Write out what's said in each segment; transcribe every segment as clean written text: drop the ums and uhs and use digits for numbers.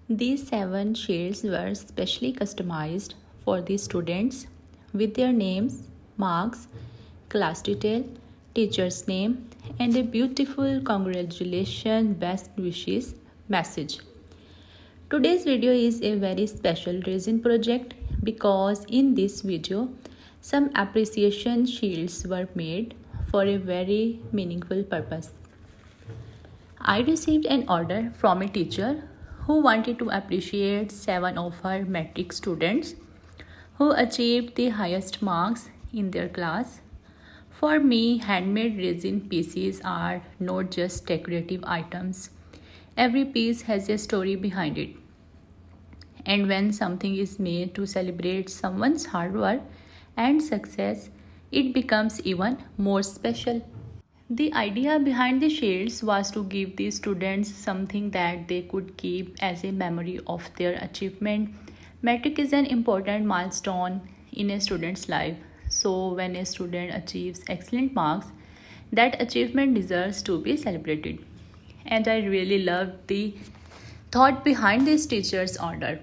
These 7 shields were specially customized for the students with their names, marks, class detail, teacher's name, and a beautiful congratulations, best wishes message. Today's video is a very special resin project because in this video some appreciation shields were made for a very meaningful purpose. I received an order from a teacher who wanted to appreciate 7 of her matric students who achieved the highest marks in their class. For me, handmade resin pieces are not just decorative items. Every piece has a story behind it. And when something is made to celebrate someone's hard work and success, it becomes even more special. The idea behind the shields was to give the students something that they could keep as a memory of their achievement. Metric is an important milestone in a student's life. So, when a student achieves excellent marks, that achievement deserves to be celebrated. And I really loved the thought behind this teacher's order.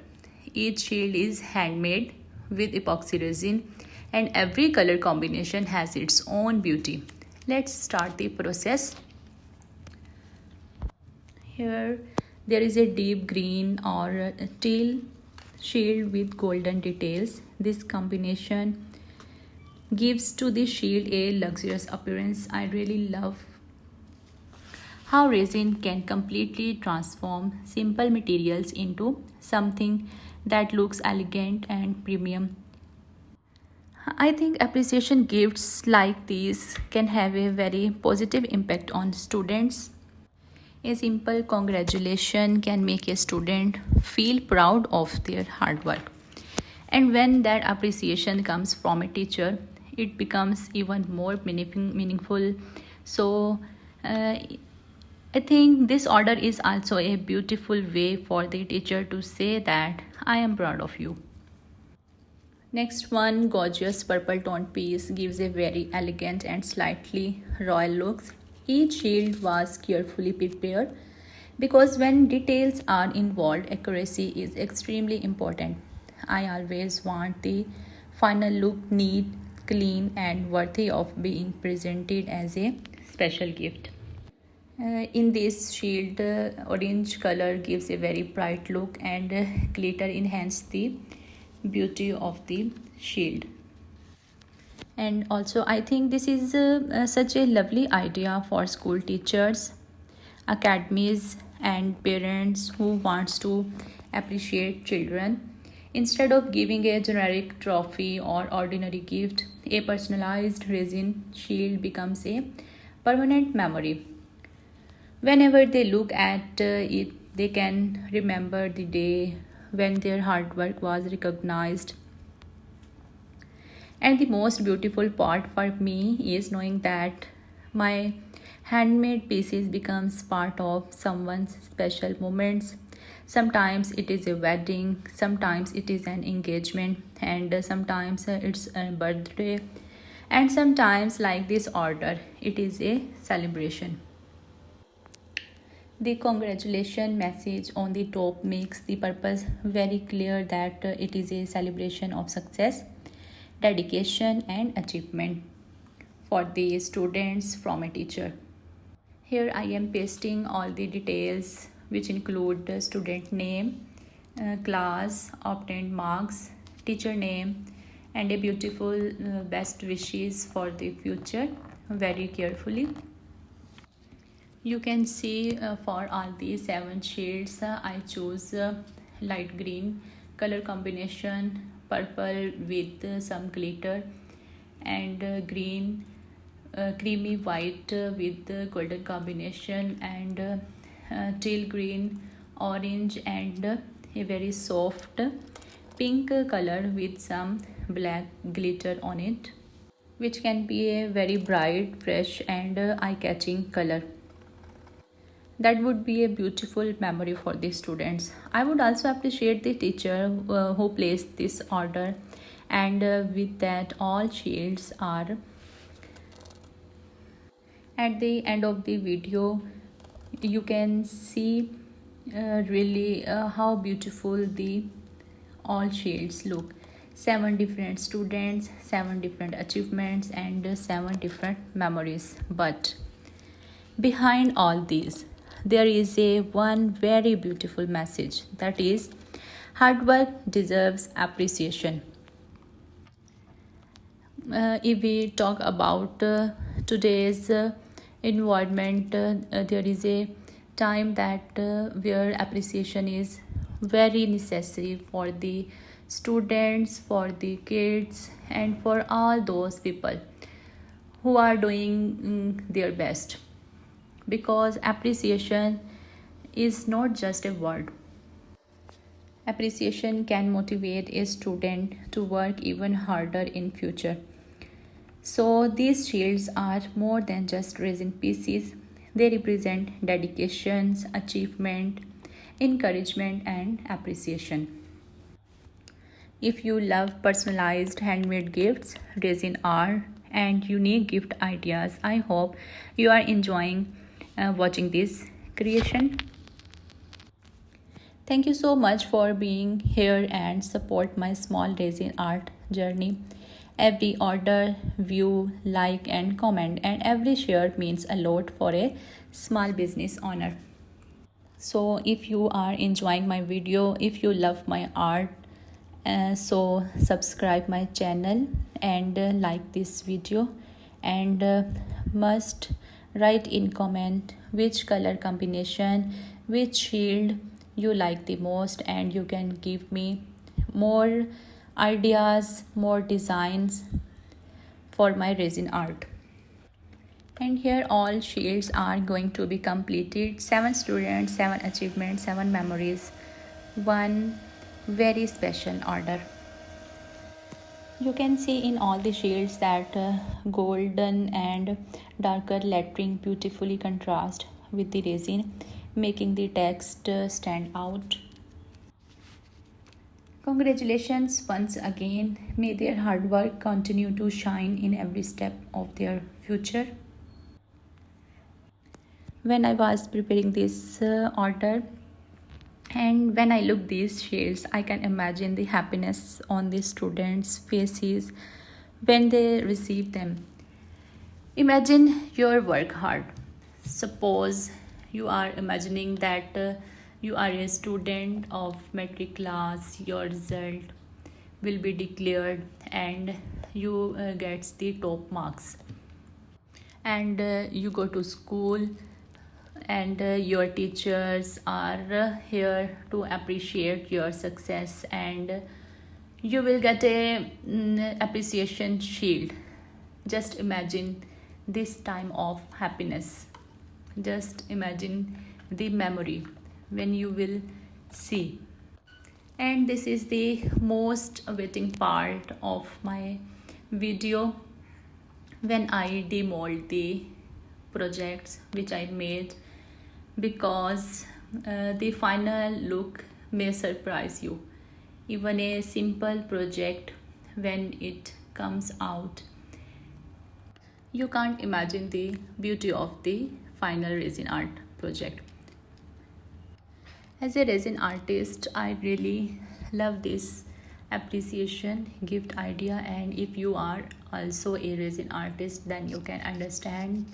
Each shield is handmade with epoxy resin, and every color combination has its own beauty. Let's start the process. Here there is a deep green or a teal shield with golden details. This combination gives to the shield a luxurious appearance. I really love how resin can completely transform simple materials into something that looks elegant and premium. I think appreciation gifts like these can have a very positive impact on students. A simple congratulation can make a student feel proud of their hard work. And when that appreciation comes from a teacher, it becomes even more meaningful. So, I think this order is also a beautiful way for the teacher to say that I am proud of you. Next one, gorgeous purple tone piece gives a very elegant and slightly royal look. Each shield was carefully prepared because when details are involved, accuracy is extremely important. I always want the final look neat, clean, and worthy of being presented as a special gift. In this shield, orange color gives a very bright look, and glitter enhance the beauty of the shield. And also, I think this is such a lovely idea for school teachers, academies, and parents who wants to appreciate children. Instead of giving a generic trophy or ordinary gift, a personalized resin shield becomes a permanent memory. Whenever they look at it, they can remember the day when their hard work was recognized. And the most beautiful part for me is knowing that my handmade pieces becomes part of someone's special moments. Sometimes it is a wedding, sometimes it is an engagement, and sometimes it's a birthday, and sometimes like this order, it is a celebration. The congratulation message on the top makes the purpose very clear that it is a celebration of success, dedication, and achievement for the students from a teacher. Here I am pasting all the details which include the student name, class, obtained marks, teacher name, and a beautiful best wishes for the future very carefully. You can see for all these 7 shades I choose light green color combination, purple with some glitter, and green creamy white with golden combination, and teal green, orange, and a very soft pink color with some black glitter on it, which can be a very bright, fresh, and eye-catching color. That would be a beautiful memory for the students. I would also appreciate the teacher who placed this order, and with that all shields are at the end of the video. You can see Really how beautiful the all shields look. Seven different students, seven different achievements, and seven different memories. But behind all these, there is a one very beautiful message, that is, hard work deserves appreciation. If we talk about today's environment, there is a time that where appreciation is very necessary for the students, for the kids, and for all those people who are doing their best, because appreciation is not just a word. Appreciation can motivate a student to work even harder in future. So these shields are more than just resin pieces. They represent dedications, achievement, encouragement, and appreciation. If you love personalized handmade gifts, resin art, and unique gift ideas, I hope you are enjoying watching this creation. Thank you so much for being here and support my small resin art journey. Every order, view, like, and comment, and every share means a lot for a small business owner. So if you are enjoying my video, if you love my art, so subscribe my channel and like this video, and must write in comment which color combination, which shield you like the most, and you can give me more ideas, more designs for my resin art. And here all shields are going to be completed. 7 students, 7 achievements, 7 memories, one very special order. You can see in all the shields that golden and darker lettering beautifully contrast with the resin, making the text stand out. Congratulations once again. May their hard work continue to shine in every step of their future. When I was preparing this order, and when I look these shades, I can imagine the happiness on the students' faces when they receive them. Imagine your work hard. Suppose you are imagining that you are a student of metric class, your result will be declared, and you gets the top marks, and you go to school, and your teachers are here to appreciate your success, and you will get a appreciation shield. Just imagine this time of happiness. Just imagine the memory when you will see. And this is the most awaiting part of my video, when I demold the projects which I made, because the final look may surprise you. Even a simple project, when it comes out, you can't imagine the beauty of the final resin art project. As a resin artist, I really love this appreciation gift idea, and if you are also a resin artist, then you can understand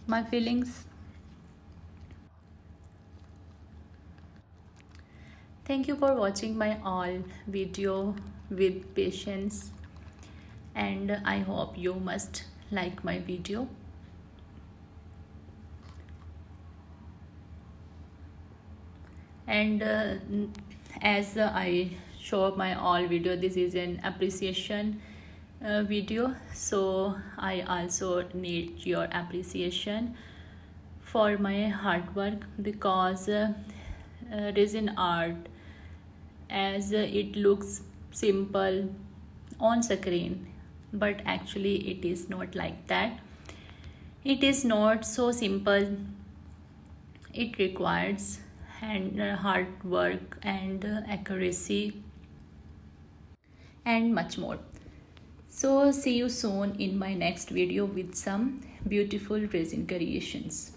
my feelings. Thank you for watching my all video with patience, and I hope you must like my video. And as I show my all video, this is an appreciation video, so I also need your appreciation for my hard work, because resin art, as it looks simple on screen, but actually it is not like that. It is not so simple. It requires hard work and accuracy and much more. So see you soon in my next video with some beautiful resin creations.